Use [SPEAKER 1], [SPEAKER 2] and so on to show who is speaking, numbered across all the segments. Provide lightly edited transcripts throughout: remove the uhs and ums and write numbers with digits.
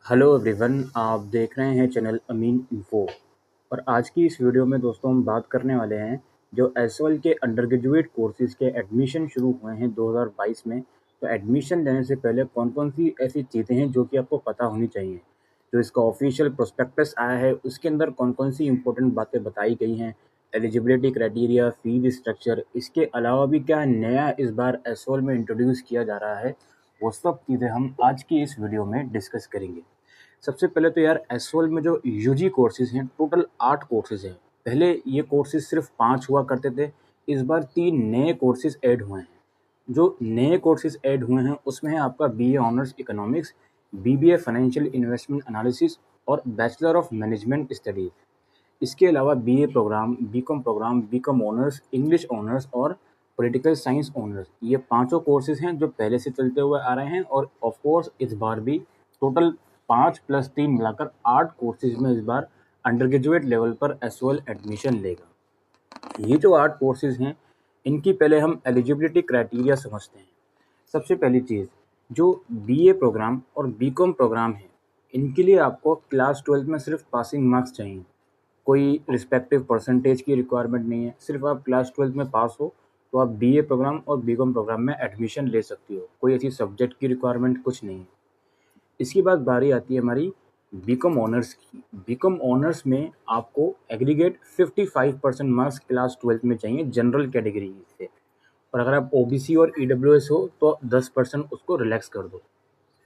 [SPEAKER 1] Hello everyone, आप देख रहे हैं चैनल अमीन इन्फो। और आज की इस वीडियो में दोस्तों हम बात करने वाले हैं जो एसवाल के अंडर ग्रेजुएट कोर्सेज़ के एडमिशन शुरू हुए हैं 2022 में। तो एडमिशन लेने से पहले कौन कौन सी ऐसी चीज़ें हैं जो कि आपको पता होनी चाहिए। जो इसका ऑफिशियल प्रोस्पेक्टस आया है उसके अंदर कौन कौन सी इंपॉर्टेंट बातें बताई गई हैं, एलिजिबिलिटी क्राइटेरिया, फीस स्ट्रक्चर, इसके अलावा भी क्या नया इस बार एसवाल में इंट्रोड्यूस किया जा रहा है, वो सब चीज़ें हम आज की इस वीडियो में डिस्कस करेंगे। सबसे पहले तो यार एसवाल में जो यूजी कोर्सेज़ हैं टोटल 8 कोर्सेज़ हैं। पहले ये कोर्सेज़ सिर्फ 5 हुआ करते थे, इस बार 3 नए कोर्सेज़ ऐड हुए हैं। जो नए कोर्सेज़ ऐड हुए हैं उसमें है आपका BA honours economics, BBA financial investment analysis और बैचलर ऑफ मैनेजमेंट स्टडीज़। इसके अलावा BA programme, BCom, BCom honours, English honours और पॉलिटिकल साइंस ऑनर्स, ये पाँचों कोर्सेज़ हैं जो पहले से चलते हुए आ रहे हैं। और ऑफ कोर्स इस बार भी टोटल 5 + 3 मिलाकर 8 कोर्सेज़ में इस बार अंडर ग्रेजुएट लेवल पर एसवाल एडमिशन लेगा। ये जो 8 कोर्सेज़ हैं इनकी पहले हम एलिजिबिलिटी क्राइटेरिया समझते हैं। सबसे पहली चीज़, जो बीए प्रोग्राम और बीकॉम प्रोग्राम है इनके लिए आपको क्लास 12 में सिर्फ पासिंग मार्क्स चाहिए। कोई रिस्पेक्टिव परसेंटेज की रिक्वायरमेंट नहीं है, सिर्फ आप क्लास 12 में पास हो तो आप बीए प्रोग्राम और बीकॉम प्रोग्राम में एडमिशन ले सकती हो। कोई ऐसी सब्जेक्ट की रिक्वायरमेंट कुछ नहीं है। इसके बाद बारी आती है हमारी बीकॉम ऑनर्स की। बीकॉम ऑनर्स में आपको एग्रीगेट 55% मार्क्स क्लास 12 में चाहिए जनरल कैटेगरी से। और अगर आप ओबीसी और ईडब्ल्यूएस हो तो 10% उसको रिलैक्स कर दो।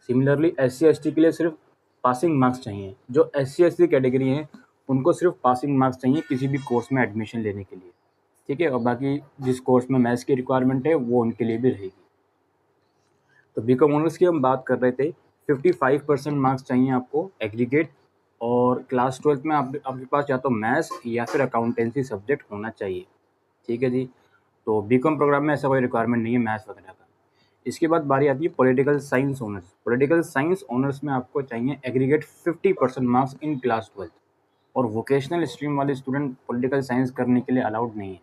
[SPEAKER 1] सिमिलरली एससी एसटी के लिए सिर्फ पासिंग मार्क्स चाहिए। जो एससी एसटी कैटेगरी हैं उनको सिर्फ पासिंग मार्क्स चाहिए किसी भी कोर्स में एडमिशन लेने के लिए, ठीक है। और बाकी जिस कोर्स में मैथ्स की रिक्वायरमेंट है वो उनके लिए भी रहेगी। तो बीकॉम ऑनर्स की हम बात कर रहे थे, 55% मार्क्स चाहिए आपको एग्रीगेट। और क्लास 12 में आपके पास या तो मैथ्स या फिर अकाउंटेंसी सब्जेक्ट होना चाहिए, ठीक है जी। तो बीकॉम प्रोग्राम में ऐसा कोई रिक्वायरमेंट नहीं है मैथ्स वगैरह का। इसके बाद बारी आती है political science honours. Political science honours में आपको चाहिए एग्रीगेट 50% मार्क्स इन क्लास 12। और वोकेशनल स्ट्रीम वाले स्टूडेंट पॉलिटिकल साइंस करने के लिए अलाउड नहीं है।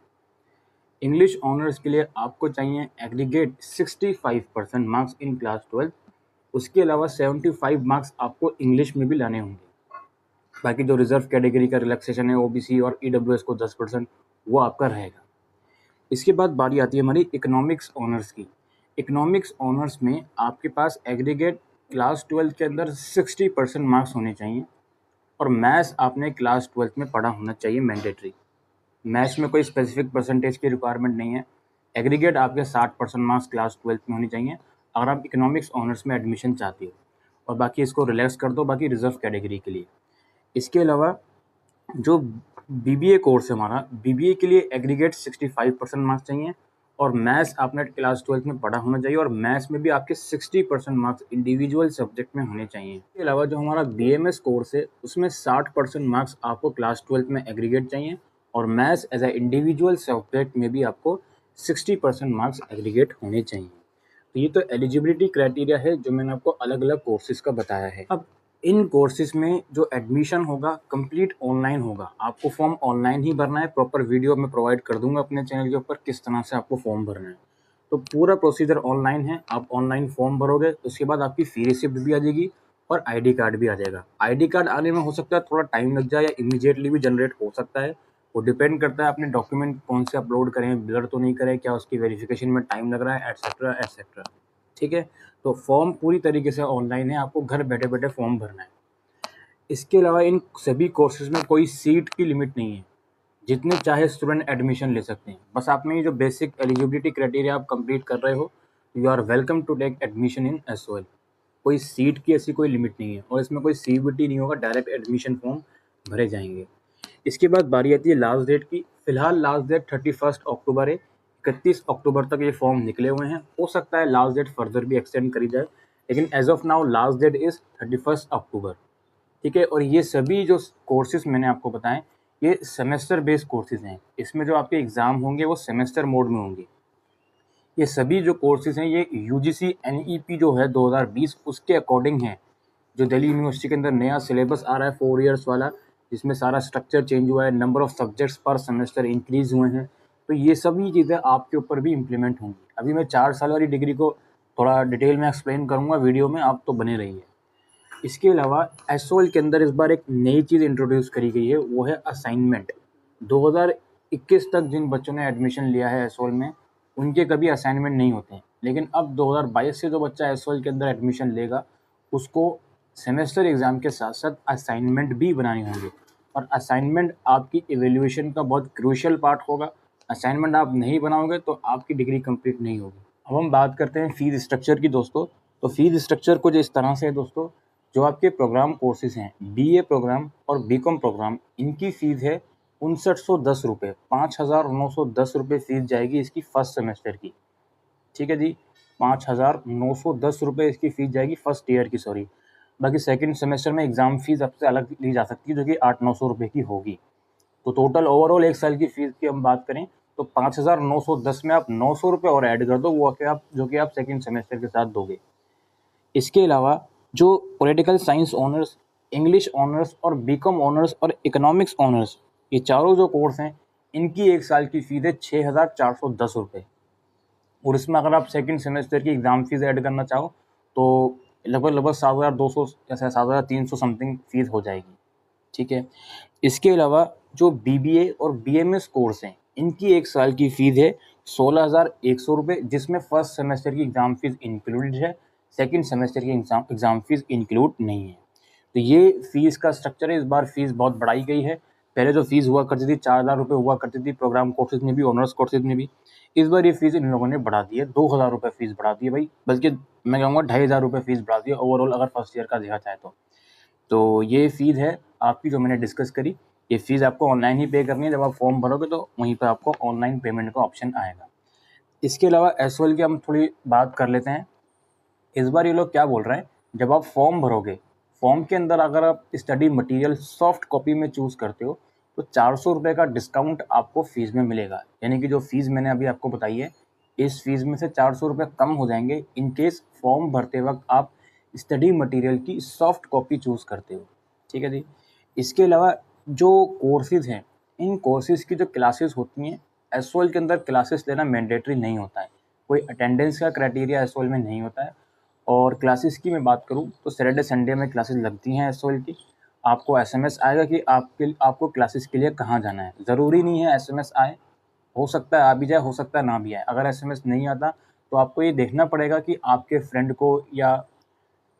[SPEAKER 1] इंग्लिश ऑनर्स के लिए आपको चाहिए एग्रीगेट 65% मार्क्स इन क्लास 12। उसके अलावा 75 मार्क्स आपको इंग्लिश में भी लाने होंगे। बाकी जो रिजर्व कैटेगरी का रिलैक्सेशन है ओबीसी और ईडब्ल्यूएस को 10%, वो आपका रहेगा। इसके बाद बारी आती है हमारी इकोनॉमिक्स ऑनर्स की। इकोनॉमिक्स ऑनर्स में आपके पास एग्रीगेट क्लास 12 के अंदर 60% मार्क्स होने चाहिए। और मैथ्स आपने क्लास 12 में पढ़ा होना चाहिए मैंडेटरी। मैथ्स में कोई स्पेसिफिक परसेंटेज की रिक्वायरमेंट नहीं है। एग्रीगेट आपके 60% मार्क्स क्लास 12 में होनी चाहिए अगर आप इकोनॉमिक्स ऑनर्स में एडमिशन चाहती हो। और बाकी इसको रिलैक्स कर दो बाकी रिजर्व कैटेगरी के लिए। इसके अलावा जो बीबीए कोर्स है हमारा, बीबीए के लिए एग्रीगेट 65% मार्क्स चाहिए। और मैथ्स आपने क्लास 12 में पढ़ा होना चाहिए और मैथ्स में भी आपके 60% मार्क्स इंडिविजुअल सब्जेक्ट में होने चाहिए। इसके अलावा जो हमारा बीएमएस कोर्स है उसमें 60% मार्क्स आपको क्लास 12 में एग्रीगेट चाहिए। और maths as a individual subject में भी आपको 60% मार्क्स एग्रीगेट होने चाहिए। तो ये तो एलिजिबिलिटी क्राइटेरिया है जो मैंने आपको अलग अलग कोर्सेज का बताया है। अब इन कोर्सेज में जो एडमिशन होगा कंप्लीट ऑनलाइन होगा। आपको फॉर्म ऑनलाइन ही भरना है। प्रॉपर वीडियो मैं प्रोवाइड कर दूंगा अपने चैनल के ऊपर किस तरह से आपको फॉर्म भरना है। तो पूरा प्रोसीजर ऑनलाइन है। आप ऑनलाइन फॉर्म भरोगे उसके बाद आपकी फी रिसिप्ट भी आ जाएगी और आईडी कार्ड भी आ जाएगा। आईडी कार्ड आने में हो सकता है थोड़ा टाइम लग जाए या इमीडिएटली भी जनरेट हो सकता है। वो डिपेंड करता है अपने डॉक्यूमेंट कौन से अपलोड करें, ब्लर तो नहीं करें, क्या उसकी वेरिफिकेशन में टाइम लग रहा है, एटसेट्रा एटसेट्रा, ठीक है। तो फॉर्म पूरी तरीके से ऑनलाइन है, आपको घर बैठे बैठे फॉर्म भरना है। इसके अलावा इन सभी कोर्सेज में कोई सीट की लिमिट नहीं है, जितने चाहे स्टूडेंट एडमिशन ले सकते हैं। बस आप में ये जो बेसिक एलिजिबिलिटी क्राइटेरिया आप कंप्लीट कर रहे हो, you are welcome to take admission in SOL. कोई सीट की ऐसी कोई लिमिट नहीं है और इसमें कोई सीबीटी नहीं होगा, डायरेक्ट एडमिशन फॉर्म भरे जाएंगे। इसके बाद बारी आती है लास्ट डेट की। फिलहाल लास्ट डेट 31 अक्टूबर है। 31 अक्टूबर तक ये फॉर्म निकले हुए हैं। हो सकता है लास्ट डेट फर्दर भी एक्सटेंड करी जाए, लेकिन as of now last date is 31 October, ठीक है। और ये सभी जो कोर्सेज मैंने आपको बताएं ये सेमेस्टर बेस्ड कोर्सेज हैं। इसमें जो आपके एग्ज़ाम होंगे वो सेमेस्टर मोड में होंगे। ये सभी जो कोर्सेज हैं ये यूजीसी एनईपी जो है 2020 उसके अकॉर्डिंग है। जो दिल्ली यूनिवर्सिटी के अंदर नया सिलेबस आ रहा है 4 इयर्स वाला, जिसमें सारा स्ट्रक्चर चेंज हुआ है, नंबर ऑफ सब्जेक्ट्स पर सेमेस्टर इंक्रीज हुए हैं। तो ये सभी चीज़ें आपके ऊपर भी इम्प्लीमेंट होंगी। अभी मैं 4 साल वाली डिग्री को थोड़ा डिटेल में एक्सप्लेन करूँगा वीडियो में, आप तो बने रहिए। इसके अलावा एसओएल के अंदर इस बार एक नई चीज़ इंट्रोड्यूस करी गई है, वो है असाइनमेंट। 2021 तक जिन बच्चों ने एडमिशन लिया है एसओएल में, उनके कभी असाइनमेंट नहीं होते हैं, लेकिन अब 2022 से जो बच्चा एसओएल के अंदर एडमिशन लेगा, उसको सेमेस्टर एग्ज़ाम के साथ साथ असाइनमेंट भी बनाने होंगे। और असाइनमेंट आपकी इवैल्यूएशन का बहुत क्रूशियल पार्ट होगा। असाइनमेंट आप नहीं बनाओगे तो आपकी डिग्री कंप्लीट नहीं होगी। अब हम बात करते हैं फ़ीस स्ट्रक्चर की दोस्तों। तो फ़ीस स्ट्रक्चर कुछ इस तरह से है दोस्तों, जो आपके प्रोग्राम कोर्सेज हैं, बीए प्रोग्राम और बीकॉम प्रोग्राम, इनकी फ़ीस है 5910 रुपये, 5910 रुपये फ़ीस जाएगी इसकी फर्स्ट सेमेस्टर की। ठीक है जी, 5910 रुपये इसकी फ़ीस जाएगी फर्स्ट ईयर की, सॉरी। बाकी सेकंड सेमेस्टर में एग्ज़ाम फ़ीस आपसे अलग ली जा सकती है, जो कि 800-900 रुपये की होगी। तो टोटल ओवरऑल एक साल की फ़ीस की हम बात करें तो 5910 में आप 900 रुपये और ऐड कर दो, वो जो कि आप सेकंड सेमेस्टर के साथ दोगे। इसके अलावा जो political science honours, English honours और बीकॉम ऑनर्स और इकोनॉमिक्स ऑनर्स, ये चारों जो कोर्स हैं, इनकी एक साल की फ़ीस है 6410 रुपये। और इसमें अगर आप सेकंड सेमेस्टर की एग्ज़ाम फ़ीस ऐड करना चाहो तो लगभग 7200 या 7300 समथिंग फ़ीस हो जाएगी। ठीक है। इसके अलावा जो बीबीए और बीएमएस कोर्स हैं, इनकी एक साल की फ़ीस है 16,100 रुपये, जिसमें फर्स्ट सेमेस्टर की एग्ज़ाम फ़ीस इंक्लूडेड है, सेकंड सेमेस्टर की एग्ज़ाम फ़ीस इंक्लूड नहीं है। तो ये फ़ीस का स्ट्रक्चर है। इस बार फ़ीस बहुत बढ़ाई गई है। पहले जो फ़ीस हुआ करती थी 4,000 रुपये हुआ करती थी प्रोग्राम कोर्सेज में भी, ऑनर्स कोर्सेज में भी। इस बार ये फ़ीस इन लोगों ने बढ़ा दी है, 2,000 रुपये फ़ीस बढ़ा दी है भाई, बल्कि मैं कहूँगा 2,500 रुपये फ़ीस बढ़ा दी है ओवरऑल, अगर फर्स्ट ईयर का देखा जाए तो ये फ़ीस है आपकी जो मैंने डिस्कस करी। ये फ़ीस आपको ऑनलाइन ही पे करनी है। जब आप फॉर्म भरोगे तो वहीं पर आपको ऑनलाइन पेमेंट का ऑप्शन आएगा। इसके अलावा एसओएल की हम थोड़ी बात कर लेते हैं। इस बार ये लोग क्या बोल रहे हैं, जब आप फॉर्म भरोगे, फॉर्म के अंदर अगर आप स्टडी मटेरियल सॉफ्ट कॉपी में चूज़ करते हो तो 400 रुपये का डिस्काउंट आपको फ़ीस में मिलेगा। यानी कि जो फ़ीस मैंने अभी आपको बताई है, इस फ़ीस में से 400 रुपये कम हो जाएंगे इन केस फॉर्म भरते वक्त आप स्टडी मटेरियल की सॉफ्ट कॉपी चूज़ करते हो। ठीक है जी। इसके अलावा जो कोर्सेज़ हैं, इन कोर्सेज़ की जो क्लासेस होती हैं, एसओएल के अंदर क्लासेस लेना मैंडेटरी नहीं होता है। कोई अटेंडेंस का क्राइटेरिया एसओएल में नहीं होता है। और क्लासेस की मैं बात करूँ तो सैटरडे संडे में क्लासेस लगती हैं एसओएल की। आपको एसएमएस आएगा कि आपको क्लासेस के लिए कहाँ जाना है। ज़रूरी नहीं है एसएमएस आए, हो सकता है आ भी जाए, हो सकता है ना भी आए। अगर एसएमएस नहीं आता तो आपको ये देखना पड़ेगा कि आपके फ्रेंड को या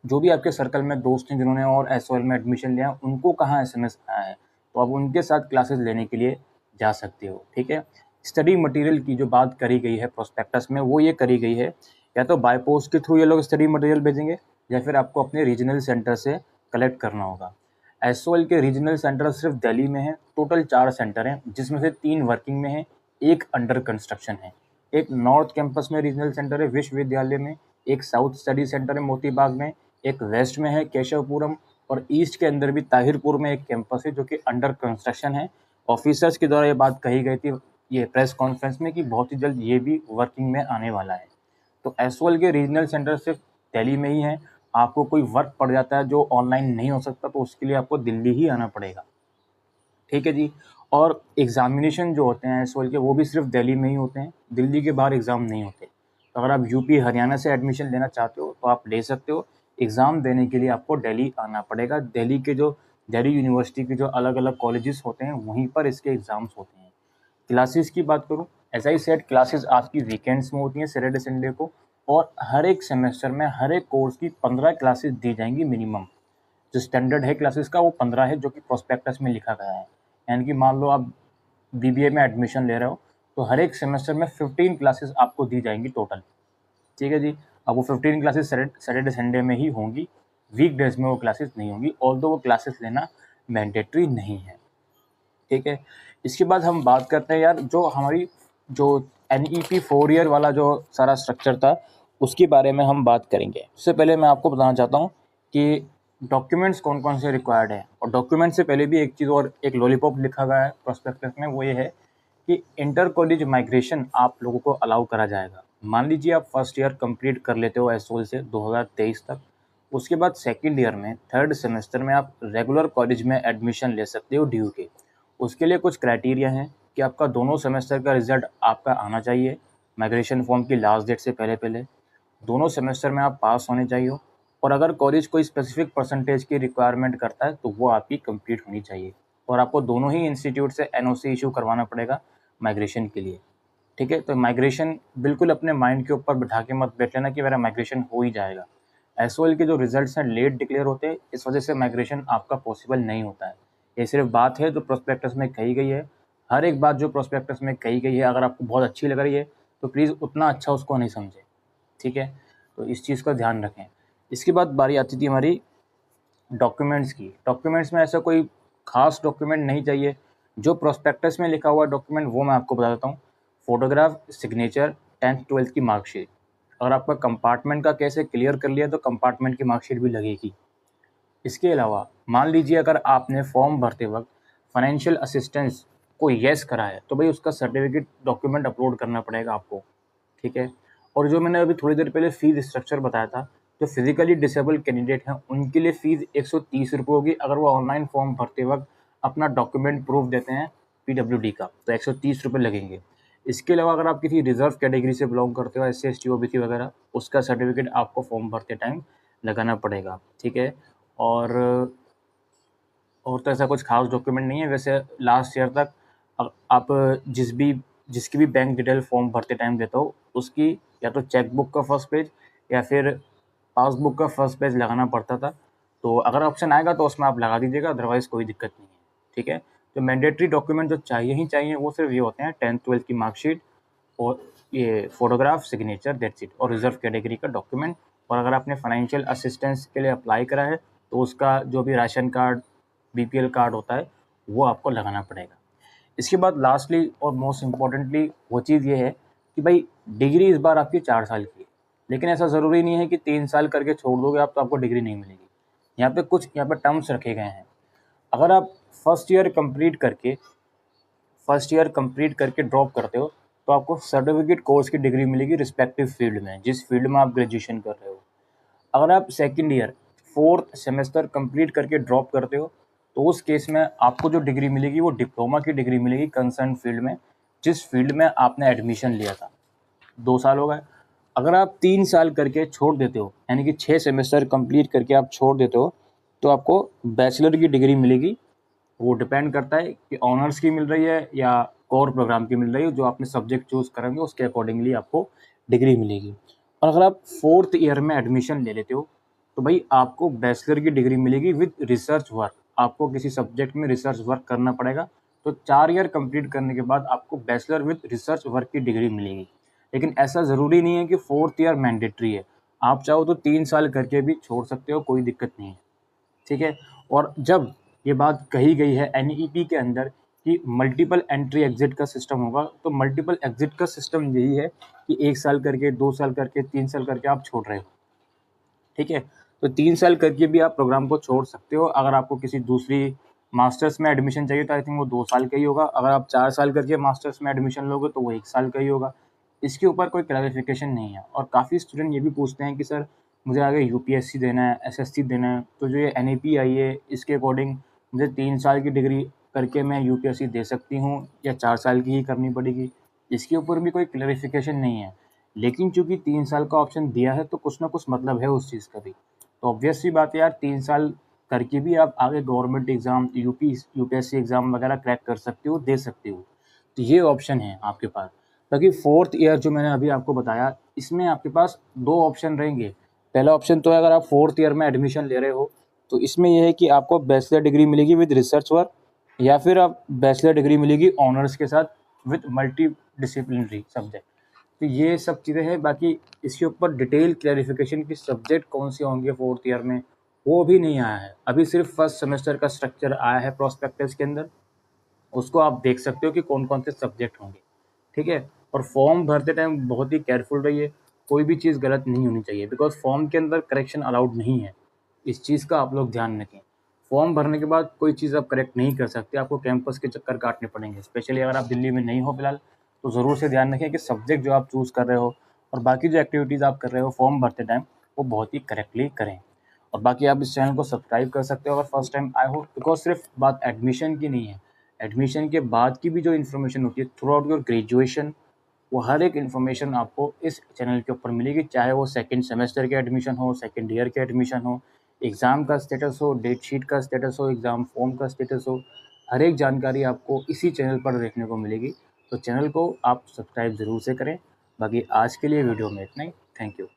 [SPEAKER 1] जो भी आपके सर्कल में दोस्त हैं जिन्होंने और एसओएल में एडमिशन लिया, उनको कहाँ एसएमएस आया है, तो आप उनके साथ क्लासेस लेने के लिए जा सकते हो। ठीक है। स्टडी मटेरियल की जो बात करी गई है प्रोस्पेक्टस में, वो ये करी गई है, या तो बाय पोस्ट के थ्रू ये लोग स्टडी मटेरियल भेजेंगे या फिर आपको अपने रीजनल सेंटर से कलेक्ट करना होगा। एसओएल के रीजनल सेंटर सिर्फ दिल्ली में है। टोटल 4 सेंटर हैं, जिसमें से 3 वर्किंग में है, 1 अंडर कंस्ट्रक्शन है। एक नॉर्थ कैंपस में रीजनल सेंटर है विश्वविद्यालय में, एक साउथ स्टडी सेंटर है मोती बाग में, एक वेस्ट में है केशवपुरम, और ईस्ट के अंदर भी ताहिरपुर में एक कैंपस है जो कि अंडर कंस्ट्रक्शन है। ऑफिसर्स के द्वारा ये बात कही गई थी ये प्रेस कॉन्फ्रेंस में कि बहुत ही जल्द ये भी वर्किंग में आने वाला है। तो एसओएल के रीजनल सेंटर सिर्फ दिल्ली में ही है। आपको कोई वर्क पड़ जाता है जो ऑनलाइन नहीं हो सकता तो उसके लिए आपको दिल्ली ही आना पड़ेगा। ठीक है जी। और एग्जामिनेशन जो होते हैं एसओएल के, वो भी सिर्फ दिल्ली में ही होते हैं, दिल्ली के बाहर एग्ज़ाम नहीं होते। तो अगर आप यूपी हरियाणा से एडमिशन लेना चाहते हो तो आप ले सकते हो। एग्ज़ाम देने के लिए आपको दिल्ली आना पड़ेगा। दिल्ली यूनिवर्सिटी के जो अलग अलग कॉलेजेस होते हैं वहीं पर इसके एग्ज़ाम्स होते हैं। क्लासेस की बात करूँ, एज आई सेड क्लासेस आपकी वीकेंड्स में होती हैं, सैटरडे संडे को। और हर एक सेमेस्टर में हर एक कोर्स की 15 क्लासेस दी जाएंगी मिनिमम। जो स्टैंडर्ड है क्लासेस का वो 15 है, जो कि प्रोस्पेक्टस में लिखा गया है। यानी कि मान लो आप बीबीए में एडमिशन ले रहे हो तो हर एक सेमेस्टर में 15 क्लासेस आपको दी जाएंगी टोटल। ठीक है जी। अब वो 15 क्लासेस सैटरडे संडे में ही होंगी, वीक डेज में वो क्लासेस नहीं होंगी, ऑल्दो वो क्लासेस लेना मैंडेटरी नहीं है। ठीक है। इसके बाद हम बात करते हैं यार, जो हमारी जो NEP 4 ईयर वाला जो सारा स्ट्रक्चर था उसके बारे में हम बात करेंगे। उससे पहले मैं आपको बताना चाहता हूँ कि डॉक्यूमेंट्स कौन कौन से रिक्वायर्ड है। और डॉक्यूमेंट से पहले भी एक चीज़ और, एक लॉलीपॉप लिखा गया है प्रोस्पेक्टस में, वो ये है कि इंटर कॉलेज माइग्रेशन आप लोगों को अलाउ करा जाएगा। मान लीजिए आप फर्स्ट ईयर कंप्लीट कर लेते हो एसओएल से 2023 तक, उसके बाद सेकेंड ईयर में थर्ड सेमेस्टर में आप रेगुलर कॉलेज में एडमिशन ले सकते हो ड्यू के। उसके लिए कुछ क्राइटेरिया हैं कि आपका दोनों सेमेस्टर का रिजल्ट आपका आना चाहिए माइग्रेशन फॉर्म की लास्ट डेट से पहले पहले। दोनों सेमेस्टर में आप पास होने चाहिए। और अगर कॉलेज कोई स्पेसिफिक परसेंटेज की रिक्वायरमेंट करता है तो वो आपकी कंप्लीट होनी चाहिए, और आपको दोनों ही इंस्टीट्यूट से एनओसी इशू करवाना पड़ेगा माइग्रेशन के लिए। ठीक है, तो माइग्रेशन बिल्कुल अपने माइंड के ऊपर बिठा के मत बैठ लेना कि मेरा माइग्रेशन हो ही जाएगा। एसओएल के जो रिजल्ट्स हैं लेट डिक्लेयर होते हैं, इस वजह से माइग्रेशन आपका पॉसिबल नहीं होता है। ये सिर्फ बात है जो प्रोस्पेक्टस में कही गई है। हर एक बात जो प्रोस्पेक्टस में कही गई है अगर आपको बहुत अच्छी लग रही है तो प्लीज़ उतना अच्छा उसको नहीं समझें। ठीक है, तो इस चीज़ का ध्यान रखें। इसके बाद बारी आती थी हमारी डॉक्यूमेंट्स की। डॉक्यूमेंट्स में ऐसा कोई खास डॉक्यूमेंट नहीं चाहिए। जो प्रोस्पेक्टस में लिखा हुआ डॉक्यूमेंट वो मैं आपको बता देता हूँ। फोटोग्राफ, सिग्नेचर, 10th 12th की मार्कशीट। अगर आपका कंपार्टमेंट का केस है क्लियर कर लिया तो कंपार्टमेंट की मार्कशीट भी लगेगी। इसके अलावा मान लीजिए अगर आपने फॉर्म भरते वक्त फाइनेंशियल असिस्टेंस को येस करा है तो भाई उसका सर्टिफिकेट डॉक्यूमेंट अपलोड करना पड़ेगा आपको। ठीक है, और जो मैंने अभी थोड़ी देर पहले फ़ीस स्ट्रक्चर बताया था, जो फिजिकली डिसेबल कैंडिडेट हैं उनके लिए फ़ीस 130 रुपये होगी अगर वो ऑनलाइन फॉर्म भरते वक्त अपना डॉक्यूमेंट प्रूफ देते हैं पीडब्ल्यूडी का, तो 130 रुपये लगेंगे। इसके अलावा अगर आप किसी रिजर्व कैटेगरी से बिलोंग करते हो, S C S T OBC वगैरह, उसका सर्टिफिकेट आपको फॉर्म भरते टाइम लगाना पड़ेगा। ठीक है, और तो ऐसा कुछ खास डॉक्यूमेंट नहीं है। वैसे लास्ट ईयर तक आप जिसकी भी बैंक डिटेल फॉर्म भरते टाइम देते हो उसकी या तो चेकबुक का फर्स्ट पेज या फिर पासबुक का फर्स्ट पेज लगाना पड़ता था। तो अगर ऑप्शन आएगा तो उसमें आप लगा दीजिएगा, अदरवाइज़ कोई दिक्कत नहीं है। ठीक है, तो मैंडेटरी डॉक्यूमेंट जो चाहिए ही चाहिए वो सिर्फ ये होते हैं 10th 12th की मार्कशीट और ये फोटोग्राफ, सिग्नेचर, दैट्स इट, और रिजर्व कैटेगरी का डॉक्यूमेंट। और अगर आपने फाइनेंशियल असिस्टेंस के लिए अप्लाई करा है तो उसका जो भी राशन कार्ड, बीपीएल कार्ड होता है वो आपको लगाना पड़ेगा। इसके बाद लास्टली और मोस्ट इम्पॉर्टेंटली वो चीज़ ये है कि भाई डिग्री इस बार आपकी 4 साल की है, लेकिन ऐसा ज़रूरी नहीं है कि 3 साल करके छोड़ दोगे आप तो आपको डिग्री नहीं मिलेगी। यहाँ पे टर्म्स रखे गए हैं। अगर आप फर्स्ट ईयर कंप्लीट करके ड्रॉप करते हो तो आपको सर्टिफिकेट कोर्स की डिग्री मिलेगी रिस्पेक्टिव फील्ड में, जिस फील्ड में आप ग्रेजुएशन कर रहे हो। अगर आप second year 4th semester complete करके ड्रॉप करते हो तो उस केस में आपको जो डिग्री मिलेगी वो डिप्लोमा की डिग्री मिलेगी कंसर्न फील्ड में, जिस फील्ड में आपने एडमिशन लिया था। 2 साल हो गए। अगर आप 3 साल करके छोड़ देते हो, यानी कि 6 सेमेस्टर कंप्लीट करके आप छोड़ देते हो, तो आपको बैचलर की डिग्री मिलेगी। वो डिपेंड करता है कि ऑनर्स की मिल रही है या कोर प्रोग्राम की मिल रही है। जो आपने सब्जेक्ट चूज़ करेंगे उसके अकॉर्डिंगली आपको डिग्री मिलेगी। और अगर आप 4th ईयर में एडमिशन ले लेते हो तो भाई आपको बैचलर की डिग्री मिलेगी विद रिसर्च वर्क। आपको किसी सब्जेक्ट में रिसर्च वर्क करना पड़ेगा, तो 4 ईयर कंप्लीट करने के बाद आपको बैचलर विद रिसर्च वर्क की डिग्री मिलेगी। लेकिन ऐसा ज़रूरी नहीं है कि 4th ईयर मैंडेटरी है। आप चाहो तो 3 साल करके भी छोड़ सकते हो, कोई दिक्कत नहीं है। ठीक है, और जब ये बात कही गई है एनईपी के अंदर कि मल्टीपल एंट्री एग्जिट का सिस्टम होगा, तो मल्टीपल एग्जिट का सिस्टम यही है कि 1 साल करके, 2 साल करके, 3 साल करके आप छोड़ रहे हो। ठीक है, तो 3 साल करके भी आप प्रोग्राम को छोड़ सकते हो। अगर आपको किसी दूसरी मास्टर्स में एडमिशन चाहिए तो आई थिंक वो 2 साल का ही होगा। अगर आप 4 साल करके मास्टर्स में एडमिशन लोगे तो वो 1 साल का ही होगा। इसके ऊपर कोई क्लैरिफिकेशन नहीं है। और काफ़ी स्टूडेंट ये भी पूछते हैं कि सर मुझे आगे यूपीएससी देना है, एसएससी देना है, तो जो ये एनईपी आई है इसके अकॉर्डिंग मुझे 3 साल की डिग्री करके मैं यूपीएससी दे सकती हूँ या 4 साल की ही करनी पड़ेगी? इसके ऊपर भी कोई क्लैरिफिकेशन नहीं है। लेकिन चूँकि 3 साल का ऑप्शन दिया है तो कुछ ना कुछ मतलब है उस चीज़ का भी। तो ऑब्वियस सी बात है यार, 3 साल करके भी आप आगे गवर्नमेंट एग्ज़ाम, यूपीएससी एग्ज़ाम वगैरह क्रैक कर सकते हो, दे सकते हो। तो ये ऑप्शन है आपके पास। बाकी 4th ईयर जो मैंने अभी आपको बताया, इसमें आपके पास 2 ऑप्शन रहेंगे। पहला ऑप्शन तो है अगर आप 4th ईयर में एडमिशन ले रहे हो, तो इसमें ये है कि आपको बैचलर डिग्री मिलेगी विद रिसर्च वर्क, या फिर आप बैचलर डिग्री मिलेगी ऑनर्स के साथ विद मल्टी डिसिप्लिनरी सब्जेक्ट। तो ये सब चीज़ें हैं। बाकी इसके ऊपर डिटेल क्लैरिफिकेशन की सब्जेक्ट कौन से होंगे 4th ईयर में वो भी नहीं आया है। अभी सिर्फ फर्स्ट सेमेस्टर का स्ट्रक्चर आया है प्रोस्पेक्टस के अंदर, उसको आप देख सकते हो कि कौन कौन से सब्जेक्ट होंगे। ठीक है, और फॉर्म भरते टाइम बहुत ही केयरफुल रहिए, कोई भी चीज़ गलत नहीं होनी चाहिए, बिकॉज फॉर्म के अंदर करेक्शन अलाउड नहीं है। इस चीज़ का आप लोग ध्यान रखें। फॉर्म भरने के बाद कोई चीज़ आप करेक्ट नहीं कर सकते, आपको कैंपस के चक्कर काटने पड़ेंगे। स्पेशली अगर आप दिल्ली में नहीं हो फिलहाल तो ज़रूर से ध्यान रखें कि सब्जेक्ट जो आप चूज़ कर रहे हो और बाकी जो एक्टिविटीज़ आप कर रहे हो फॉर्म भरते टाइम वो बहुत ही करेक्टली करें। और बाकी आप इस चैनल को सब्सक्राइब कर सकते हो अगर फर्स्ट टाइम आए हो, बिकॉज सिर्फ बात एडमिशन की नहीं है, एडमिशन के बाद की भी जो इन्फॉर्मेशन होती है थ्रू आउट योर ग्रेजुएशन, वो हर एक इन्फॉर्मेशन आपको इस चैनल के ऊपर मिलेगी, चाहे वो सेकंड सेमेस्टर के एडमिशन हो, सेकंड ईयर के एडमिशन हो, एग्ज़ाम का स्टेटस हो, डेट शीट का स्टेटस हो, एग्ज़ाम फॉर्म का स्टेटस हो, हर एक जानकारी आपको इसी चैनल पर देखने को मिलेगी। तो चैनल को आप सब्सक्राइब ज़रूर से करें। बाकी आज के लिए वीडियो में इतना ही। Thank you.